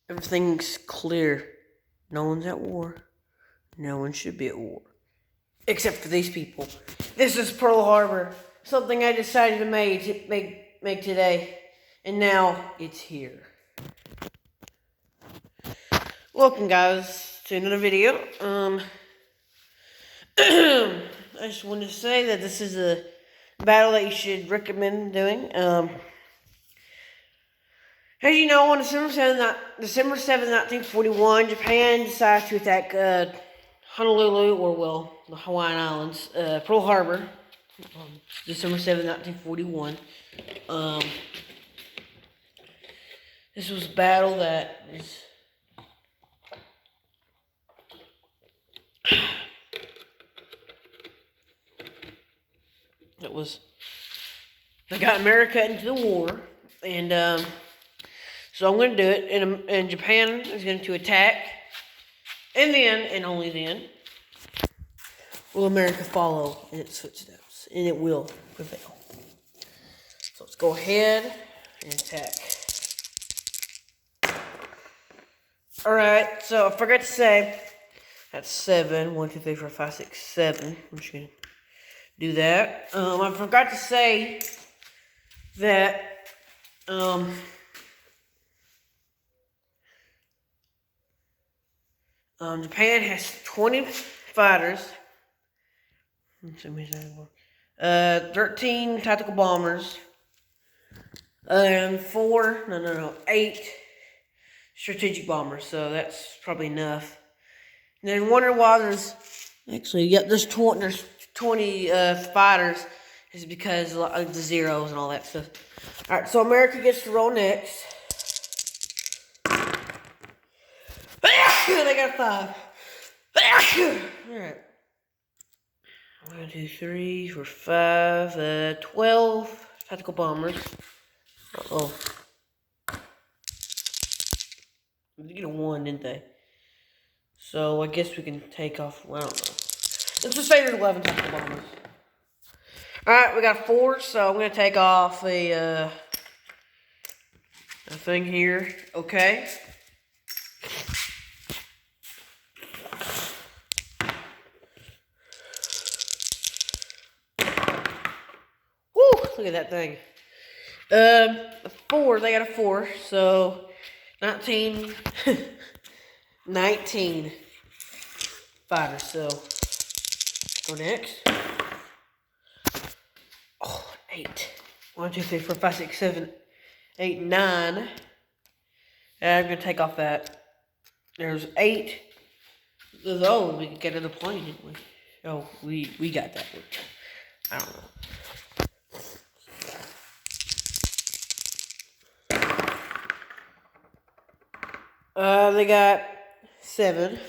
Everything's clear. No one's at war. No one should be at war. Except for these people. This is Pearl Harbor. Something I decided to make today. And now it's here. Welcome guys to another video. I just wanted to say that this is a battle that you should recommend doing. As you know, on December 7th, 1941, Japan decided to attack Honolulu, or well, the Hawaiian Islands, Pearl Harbor, December 7th, 1941. This was a battle that is they got America into the war, and so I'm going to do it, and Japan is going to attack, and then, and only then, will America follow in its footsteps, and it will prevail. So let's go ahead and attack. Alright, so I forgot to say, that's 7, 1, 2, 3, 4, 5, 6, 7. I'm just going to do that. I forgot to say that, Japan has 20 fighters, 13 tactical bombers, and 8 strategic bombers, so that's probably enough. And then wonder why there's 20 fighters is because of the zeros and all that stuff. Alright, so America gets to roll next. They got 5. Alright. 1, 2, 3, 4, 5, 12 tactical bombers. Uh-oh. They get a 1, didn't they? So I guess we can take off, well, I don't know. Let's just say there's 11 tactical bombers. Alright, we got 4, so I'm going to take off a thing here. Okay. Woo! Look at that thing. 4, they got a 4, so 19 fighters, so go next. Oh, 8. 1, 2, 3, 4, 5, 6, 7, 8, 9. And I'm gonna take off that. There's 8. Oh, we could get another plane, didn't we? Oh, we got that one. I don't know. They got 7.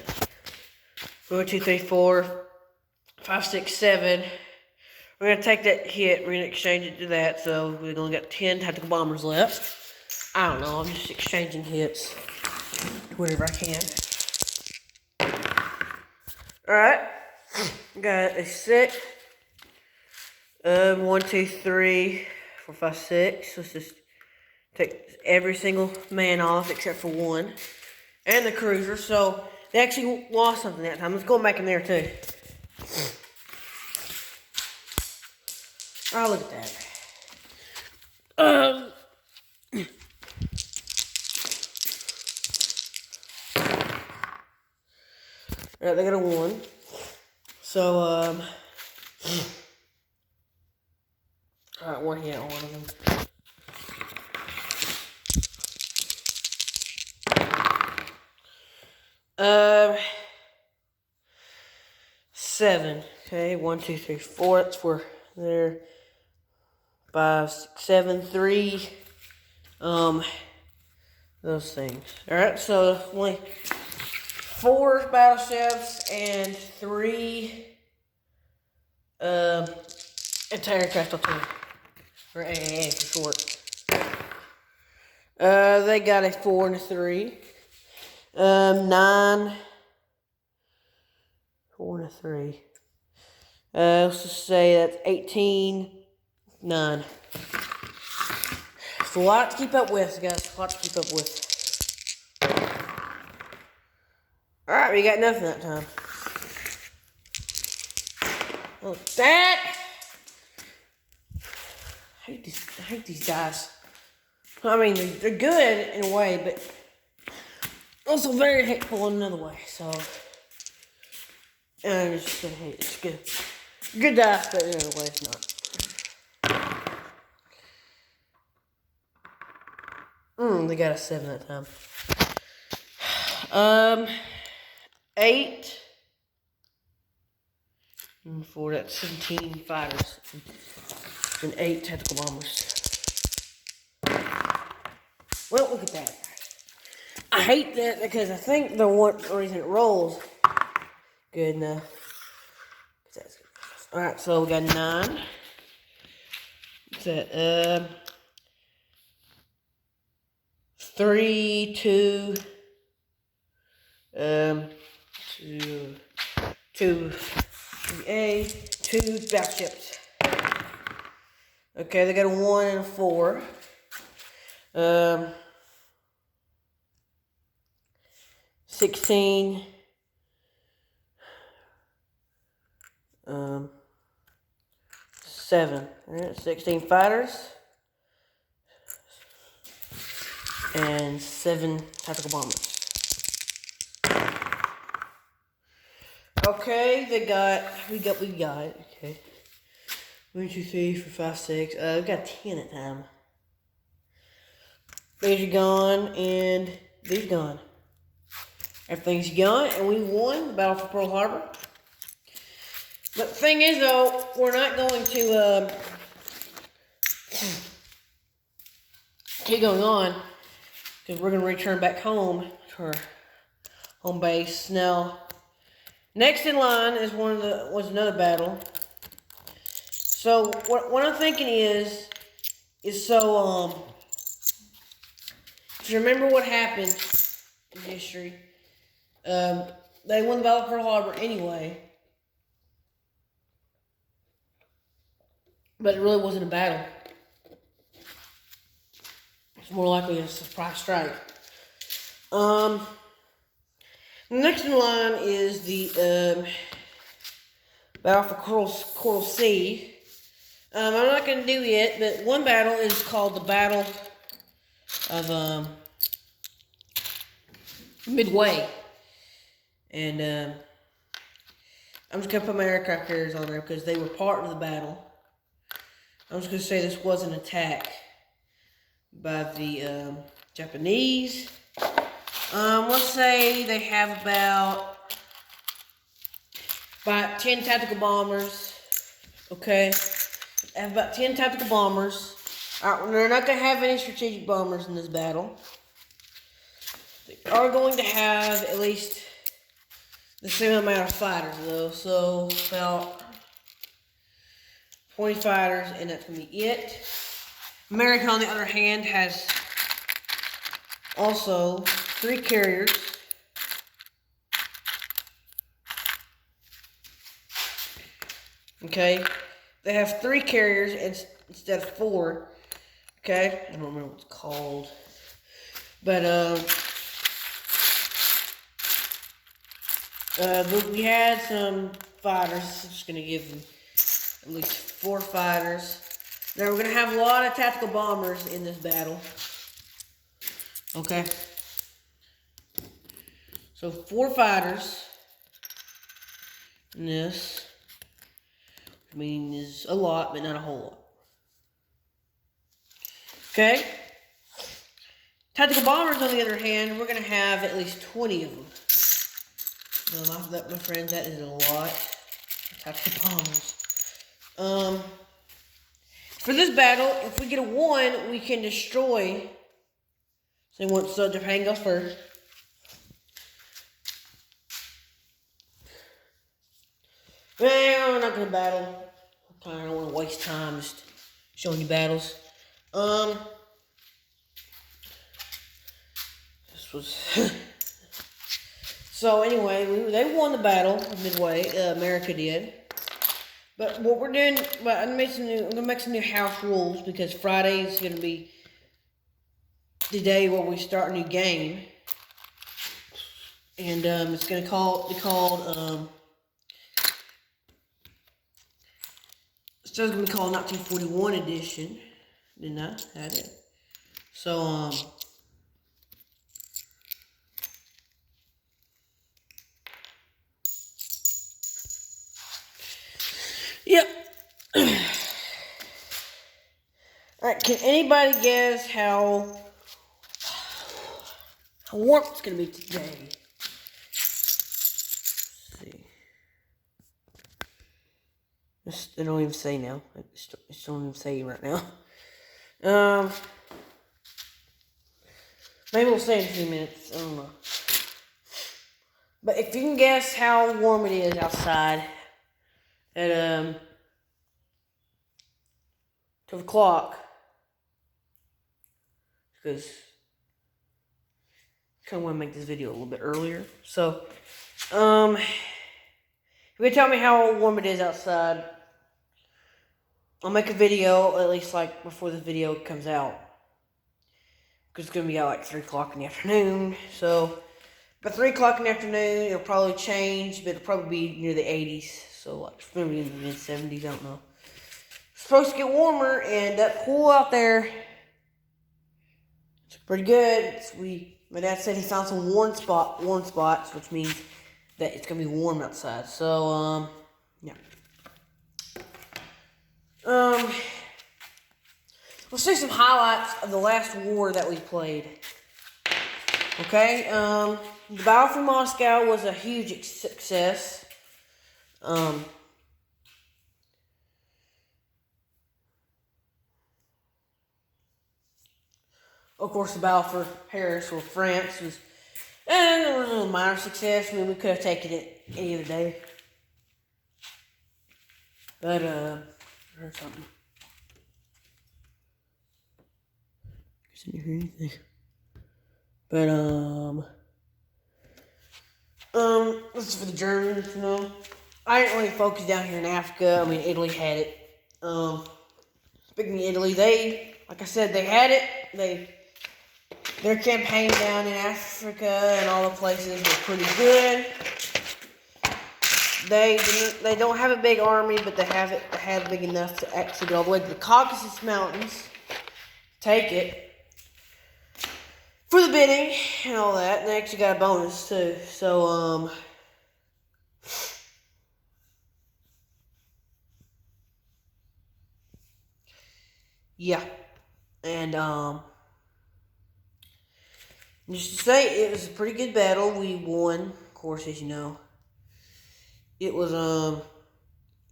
1, 2, 3, 4, 5, 6, 7. We're gonna take that hit. We're gonna exchange it to that. So we're gonna get 10 tactical bombers left. I don't know. I'm just exchanging hits, whatever I can. All right. Got a 6. 1, 2, 3, 4, 5, 6. Let's just take every single man off except for 1. And the cruiser, so they actually lost something that time. Let's go back in there too. Oh, look at that. Alright, they got a 1. So, alright, 1 hit on one of them. 7. Okay, 1, 2, 3, 4. That's for there. 5, 6, 7, 3. Those things. Alright, so only 4 battleships and 3 anti-aircraft artillery. Or AAA for short. They got a 4 and a 3. 9. 4 and a 3. Let's just say that's 18, 9. It's a lot to keep up with, guys. A lot to keep up with. Alright, we got nothing that time. Look at that. I hate these dice. I mean, they're good in a way, but also very hateful in another way. So, and I just hate it. It's good. Good dice, but in another way, it's not. They got a 7 that time. 8. And 4, that's 17 fighters. And 8 tactical bombers. Well, look at that. I hate that because I think the reason it rolls good enough. Alright, so we got 9. What's that? 3, 2, 2 battleships. Okay, they got a 1 and a 4. 16. 7. Alright, 16 fighters. And 7 tactical bombers. Okay, we got, okay. 1, 2, 3, 4, 5, 6, we got 10 at time. These are gone, and these gone. Everything's gone, and we won the Battle for Pearl Harbor. But the thing is, though, we're not going to, keep going on, because we're going to return back home to our home base. Now, next in line is was another battle. So what I'm thinking is so if you remember what happened in history, they won the Battle of Pearl Harbor anyway, but it really wasn't a battle. It's more likely a surprise strike. Next in line is the Battle for Coral Sea. I'm not going to do it, but one battle is called the Battle of Midway. And I'm just going to put my aircraft carriers on there because they were part of the battle. I'm just going to say this was an attack by the Japanese. Let's say they have about 10 tactical bombers. Okay, they have about 10 tactical bombers. They're not going to have any strategic bombers in this battle. They are going to have at least the same amount of fighters, though. So about 20 fighters, and that's going to be it. America, on the other hand, has also 3 carriers. Okay, they have 3 carriers instead of 4. Okay, I don't remember what it's called, but we had some fighters. I'm just gonna give them at least 4 fighters. Now we're gonna have a lot of tactical bombers in this battle. Okay, so 4 fighters in this. I mean, is a lot, but not a whole lot. Okay. Tactical bombers, on the other hand, we're going to have at least 20 of them. My friends, that is a lot of tactical bombers. For this battle, if we get a 1, we can destroy. So Japan goes first. Well, we're not going to battle. I don't want to waste time just showing you battles. This was... So anyway, they won the battle of Midway. America did. But what we're doing... I'm going to make some new house rules because Friday is going to be the day where we start a new game. and it's gonna be called it's just gonna be called 1941 edition. Didn't I? Had it. So yep. Alright, can anybody guess how warm it's gonna be today? Let's see. They don't even say now. I just don't even say right now. Maybe we'll say in a few minutes. I don't know. But if you can guess how warm it is outside at 12 o'clock, because I kind of want to make this video a little bit earlier. So, if you can tell me how warm it is outside, I'll make a video at least like before the video comes out, because it's gonna be out like 3 o'clock in the afternoon. So, by 3 o'clock in the afternoon, it'll probably change, but it'll probably be near the 80s. So, like maybe in the mid 70s. I don't know. It's supposed to get warmer, and that pool out there, it's pretty good. My dad said he found some warm spots, which means that it's gonna be warm outside. So, yeah. Let's see some highlights of the last war that we played. Okay, the Battle for Moscow was a huge success. Of course, the Battle for Paris or France was, there was a little minor success. I mean, we could have taken it any other day. But, I heard something. I didn't hear anything. But, this is for the Germans, you know. I didn't really focus down here in Africa. I mean, Italy had it. Speaking of Italy, like I said, they had it. Their campaign down in Africa and all the places were pretty good. They don't have a big army, but they had big enough to actually go all the way to the Caucasus Mountains, take it for the bidding and all that. And they actually got a bonus too. So yeah, and just to say, it was a pretty good battle. We won, of course, as you know. It was a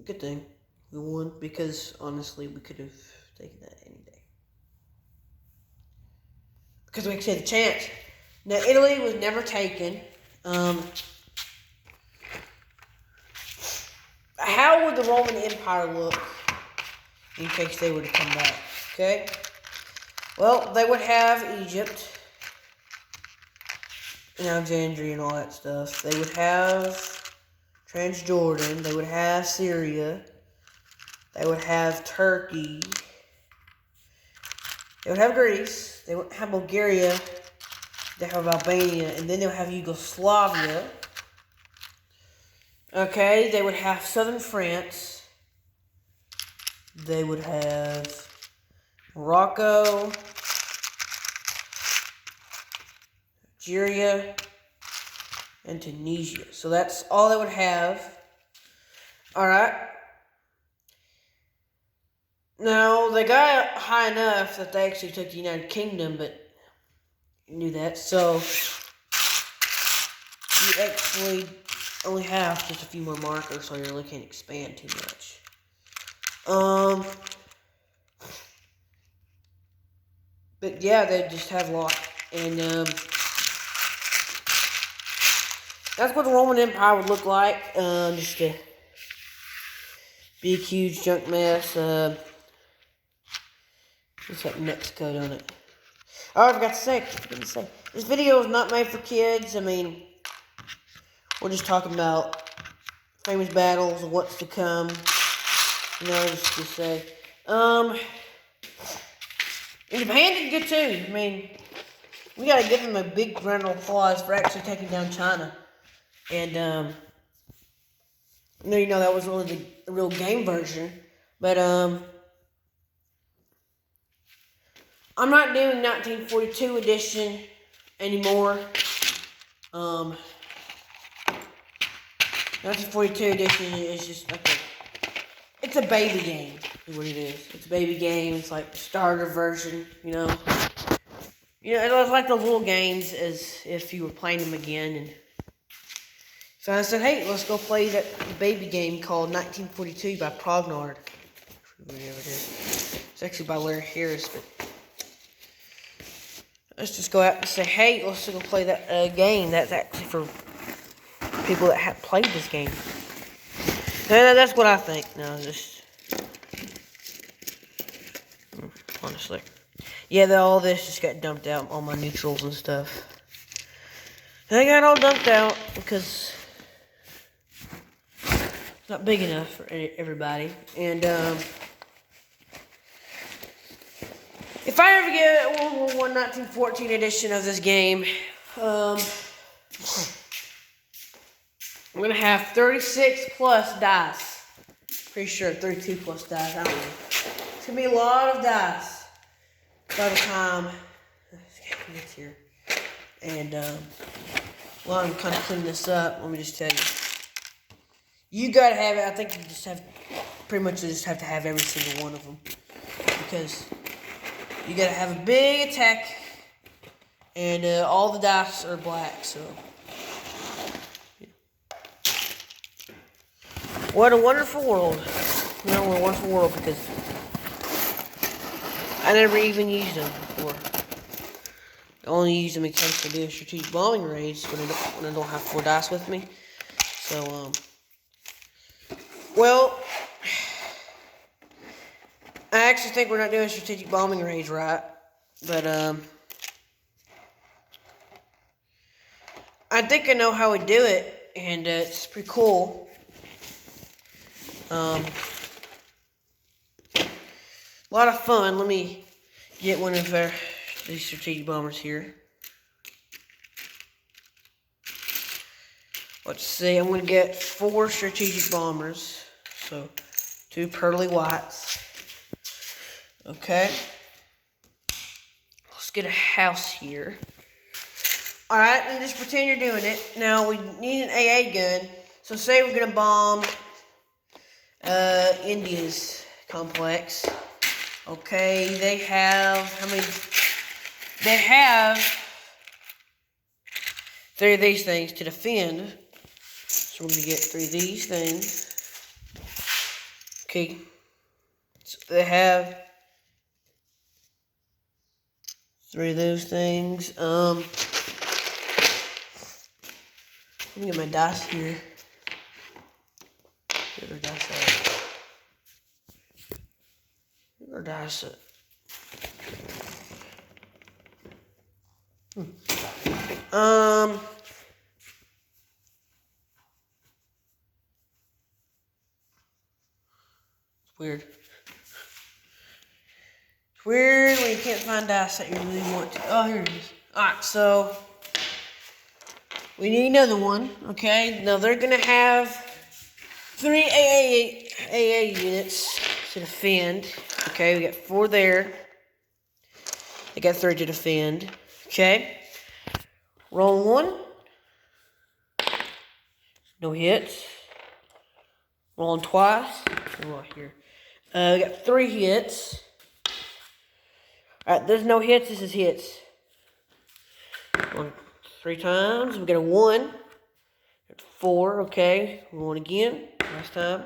good thing we won, because honestly we could have taken that any day, because we actually had the chance. Now, Italy was never taken. How would the Roman Empire look in case they were to come back? Okay, well, they would have Egypt and Alexandria and all that stuff. They would have Transjordan, they would have Syria, they would have Turkey, they would have Greece, they would have Bulgaria, they have Albania, and then they would have Yugoslavia. Okay, they would have southern France, they would have Morocco, Algeria, and Tunisia. So that's all they would have. Alright. Now, they got high enough that they actually took the United Kingdom, but you knew that. So, you actually only have just a few more markers, so you really can't expand too much. But yeah, they just have a lot. And, that's what the Roman Empire would look like. Just a big, huge junk mess. What's that Mexico, don't it? Oh, I forgot to say. This video is not made for kids. I mean, we're just talking about famous battles and what's to come. You know, just to say. And Japan did good too. I mean, we gotta give him a big round of applause for actually taking down China. And you know that was really the real game version. But I'm not doing 1942 edition anymore. 1942 edition is just like it's a baby game, is what it is. It's a baby game. It's like the starter version, you know. It was like the little games as if you were playing them again. And so I said, hey, let's go play that baby game called 1942 by Prognard. Whatever it is. It's actually by Larry Harris, but let's just go out and say, hey, let's go play that game. That's actually for people that have played this game. That's what I think. No, just honestly, yeah. All this just got dumped out, all my neutrals and stuff. And I got all dumped out because it's not big enough for everybody. And if I ever get a World War I 1914 edition of this game, I'm going to have 36 plus dice. Pretty sure 32 plus dice. I don't know. It's going to be a lot of dice by the time this game gets here. And while I'm kind of cleaning this up, let me just tell you. You got to have it. I think you just have, pretty much just have to have every single one of them. Because you got to have a big attack. And all the dice are black, so. What a wonderful world. What a wonderful world, because I never even used them before. I only use them in case I do a strategic bombing raids when I don't have 4 dice with me. So, well, I actually think we're not doing strategic bombing raids right. But, I think I know how we do it, and it's pretty cool. A lot of fun. Let me get one of these strategic bombers here. Let's see. I'm going to get 4 strategic bombers. So, 2 pearly whites. Okay. Let's get a house here. Alright, and just pretend you're doing it. Now, we need an AA gun. So, say we're going to bomb India's complex. Okay, they have, how many? They have 3 of these things to defend. So we're going to get 3 of these things. Okay. So they have 3 of those things. Let me get my dice here. Get our dice out. Get our dice out. It's weird. It's weird when you can't find dice that you really want to. Oh, here it is. Alright, so we need another one, okay? Now they're gonna have 3 AA units to defend. Okay, we got 4 there. They got 3 to defend. Okay. Roll 1. No hits. Rolling twice. Right here. We got 3 hits. Alright, there's no hits. This is hits. 3 times. We got a 1. 4. Okay. 1 again. Last time.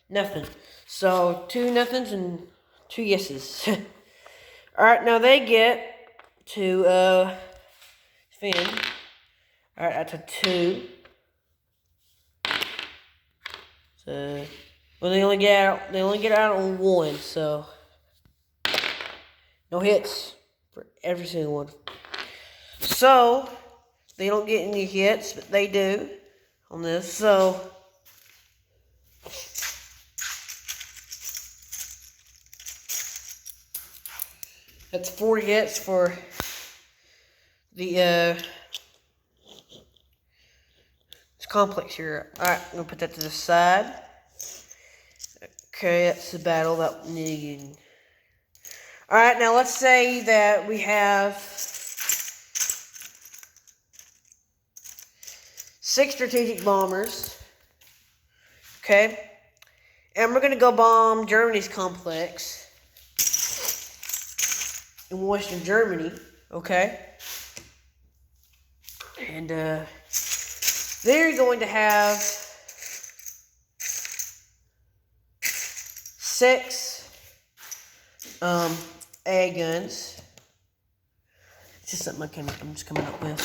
Nothing. So 2 nothings and 2 yeses. Alright, now they get to defend. Alright, that's a 2. So, well, they only get out on 1, so no hits for every single one. So they don't get any hits, but they do on this. So that's 4 hits for this complex here. Alright, I'm gonna put that to the side. Okay, that's the battle that needing. Alright, now let's say that we have 6 strategic bombers. Okay? And we're gonna go bomb Germany's complex in Western Germany. Okay? And they're going to have 6 AA guns. It's just something I'm just coming up with.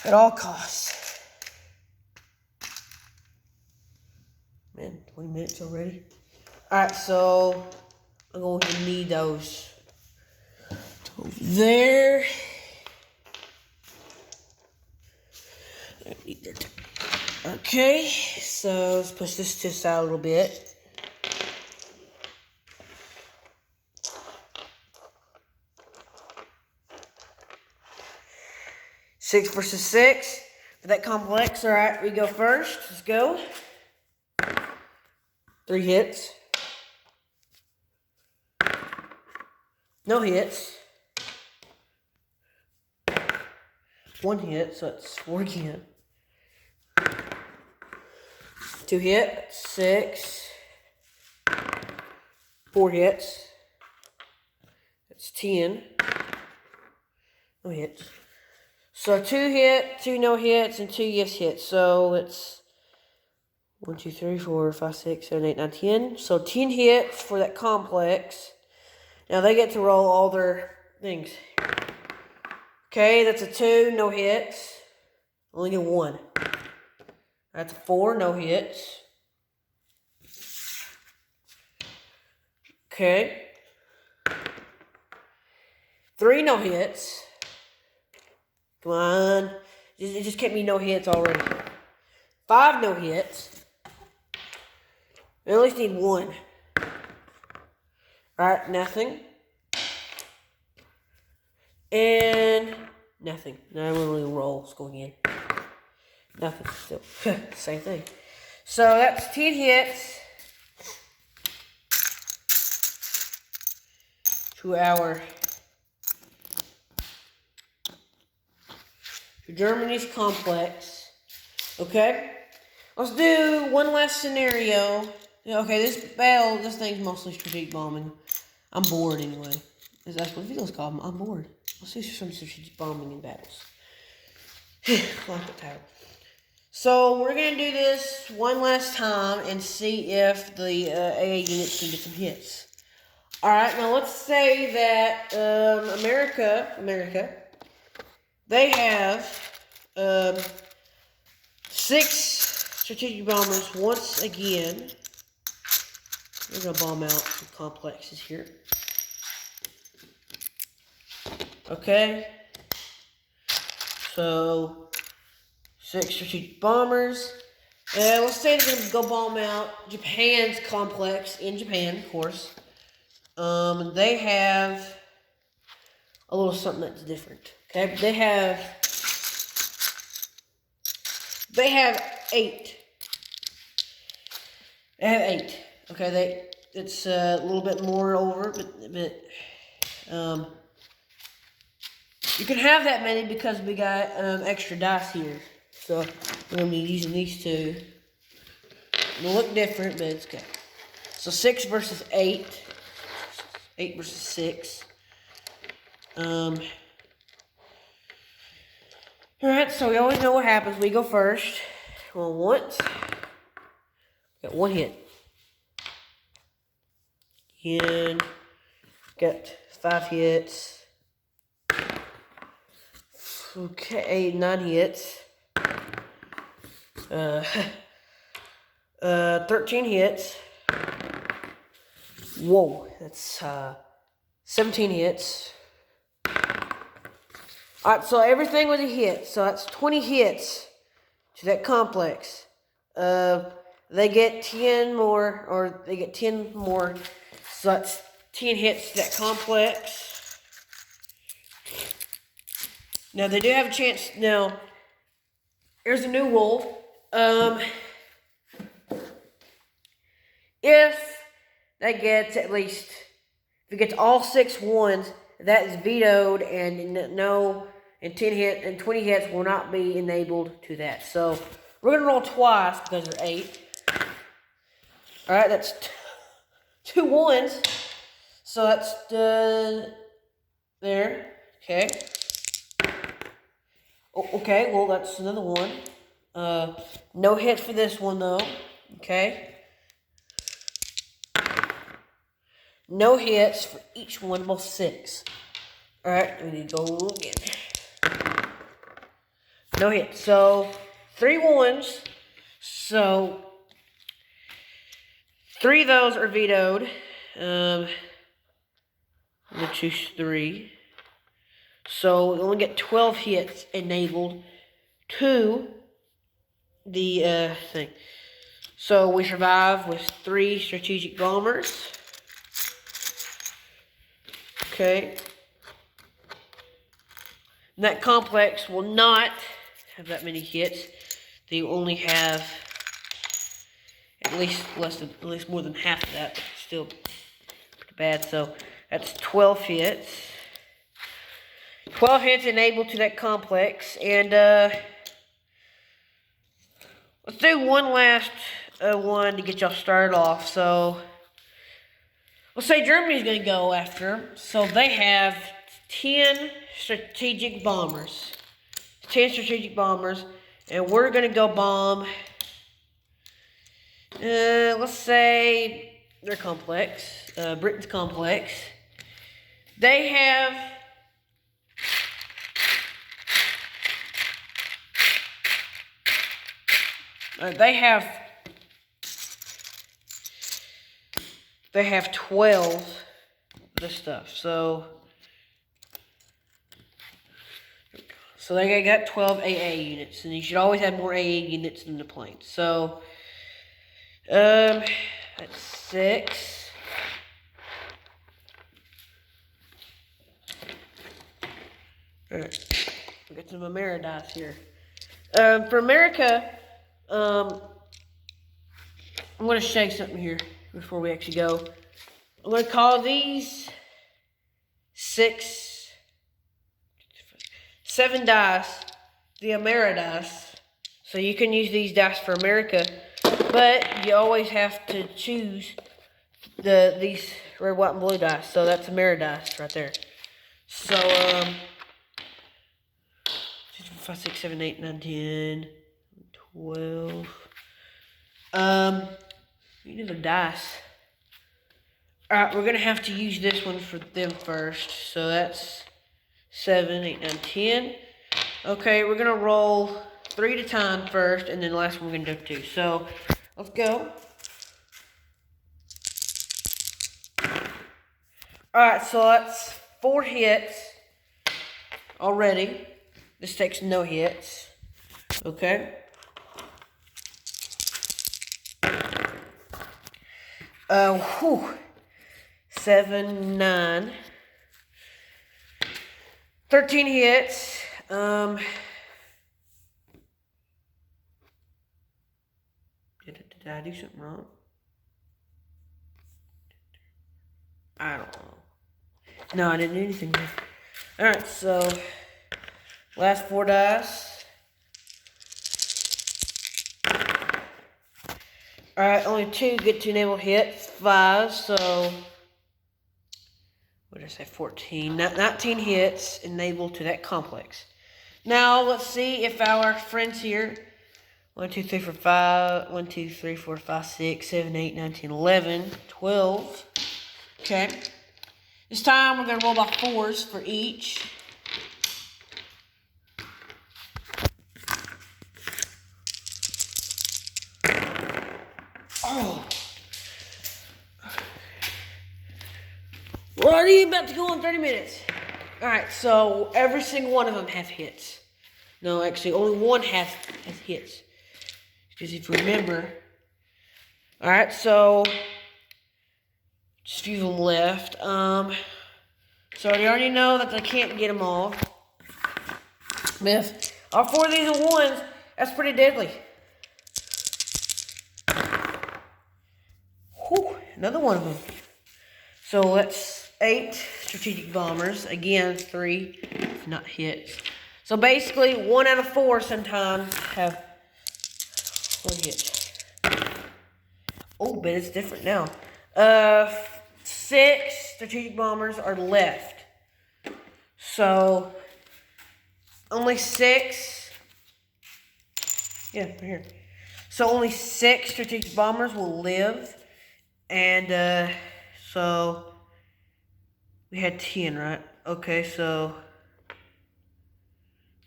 At all costs. Man, 20 minutes already. Alright, so I'm going to need those over there. Okay, so let's push this to the side a little bit. Six versus 6 for that complex. All right, we go first. Let's go. 3 hits. No hits. 1 hit, so it's 4 again. 2 hits, 6. 4 hits. That's 10. No hits. So 2 hit, 2 no hits, and 2 yes hits. So it's 1, 2, 3, 4, 5, 6, 7, 8, 9, 10. So 10 hits for that complex. Now they get to roll all their things. Okay, that's a 2, no hits. Only get 1. That's a 4, no hits. Okay. 3 no hits. Come on. It just kept me no hits already. 5 no hits. I at least need 1. Alright, nothing. And nothing. Now I'm going to roll. Let's go again. Nothing. Still. Same thing. So that's 10 hits. To our Germany's complex. Okay? Let's do one last scenario. Okay, this thing's mostly strategic bombing. I'm bored anyway. That's what videos called. I'm bored. Let's do some strategic bombing in battles. Like the title. So we're gonna do this one last time and see if the AA units can get some hits. All right, now let's say that America, they have 6 strategic bombers once again. We're gonna bomb out some complexes here. Okay. So 6 strategic bombers. Let's say they're gonna go bomb out Japan's complex in Japan, of course. They have a little something that's different. Okay, they have 8. They have 8. Okay, it's a little bit more over, but you can have that many because we got extra dice here. So we're gonna be using these 2. It'll look different, but it's good. So 6 versus 8. 8 versus 6. Alright, so we always know what happens. We go first. Well, once. Got 1 hit. And got 5 hits. Okay, 9 hits. 13 hits. Whoa, that's 17 hits. Alright, so everything was a hit. So that's 20 hits to that complex. They get 10 more, or they get 10 more. So that's 10 hits to that complex. Now they do have a chance. Now, here's a new rule. If that gets at least, if it gets all 6 ones, that is vetoed, and no, and 20 hits will not be enabled to that. So we're gonna roll twice because they're 8. All right, that's 2 ones. So that's there. Okay. Okay, well, that's another one. No hits for this one, though. Okay. No hits for each one of those 6. Alright, we need to go again. No hits. So, 3 ones. So, 3 of those are vetoed. We'll choose 3. So we only get 12 hits enabled to the thing. So we survive with 3 strategic bombers. Okay. And that complex will not have that many hits. They only have at least more than half of that. But still pretty bad. So that's 12 hits. 12 hits enabled to that complex, and let's do one last one to get y'all started off. So let's say Germany's going to go after them. So they have 10 strategic bombers. 10 strategic bombers, and we're going to go bomb, let's say their complex, Britain's complex. They have they have 12 of this stuff. So they got 12 AA units, and you should always have more AA units than the planes. So that's 6. Alright, we got some Ameridice here. For America, I'm going to show you something here before we actually go. I'm going to call these 7 dice the Ameridice. So you can use these dice for America, but you always have to choose these red, white, and blue dice. So that's Ameridice right there. So 5, 6, 7, 8, 9, 10, 12. You need the dice. Alright, we're gonna have to use this one for them first. So that's 7, 8, 9, 10. Okay, we're gonna roll 3 at a time first, and then the last one we're gonna do 2. So let's go. Alright, so that's 4 hits already. This takes no hits. Okay. Whew. 7, 9. 13 hits. Did I do something wrong? I don't know. No, I didn't do anything wrong. Alright, so last 4 dice. Alright, only 2 get to enable hits. 5, so what did I say? 14. 19 hits enabled to that complex. Now let's see if our friends here 1, 2, 3, 4, 5. 1, 2, 3, 4, 5, 6, 7, 8, 9, 10, 11, 12. Okay. This time we're gonna roll by 4s for each. Oh. We're already about to go on 30 minutes. Alright, so every single one of them have hits. No, actually, only one has hits. Because if you remember. Alright, so just a few of them left. So you already know that I can't get them all. If all 4 of these are 1s, that's pretty deadly. Whew, another one of them. So that's 8 strategic bombers. Again, 3 not hits. So basically, 1 out of 4 sometimes have 1 hit. Oh, but it's different now. 6 strategic bombers are left. So only 6. Yeah, right here. So only 6 strategic bombers will live. And so we had 10, right? Okay, so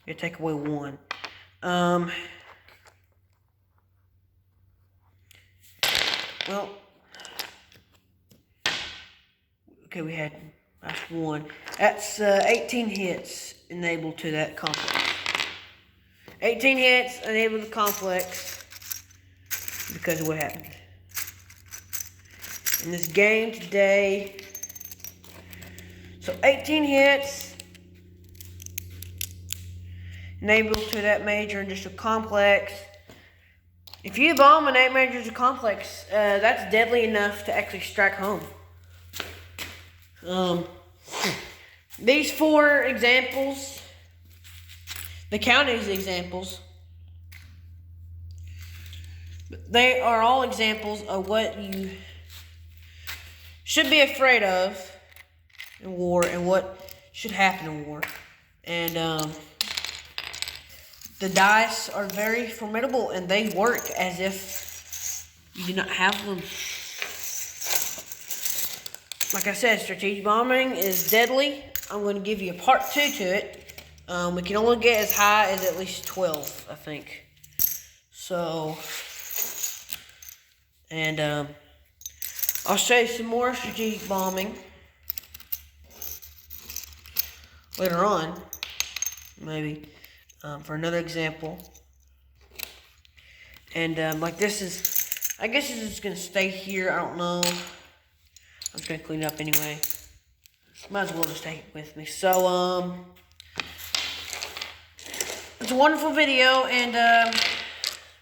we take away 1. Well, okay, we had that's 1. That's 18 hits enabled to that complex. 18 hits enabled the complex because of what happened in this game today. So 18 hits enabled to that major industrial complex. If you bomb an 8 major industrial complex, that's deadly enough to actually strike home. These 4 examples, the county's examples, they are all examples of what you should be afraid of in war and what should happen in war. And the dice are very formidable and they work as if you do not have them. Like I said, strategic bombing is deadly. I'm going to give you a part 2 to it. We can only get as high as at least 12, I think. So, and I'll show you some more strategic bombing later on, maybe, for another example. And like this is, I guess it's just going to stay here. I don't know. I'm just going to clean it up anyway. Might as well just take it with me. So, it's a wonderful video, and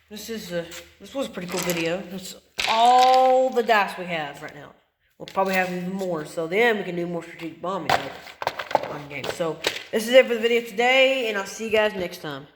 this was a pretty cool video. That's all the dice we have right now. We'll probably have even more. So then we can do more strategic bombing on the game. So this is it for the video today, and I'll see you guys next time.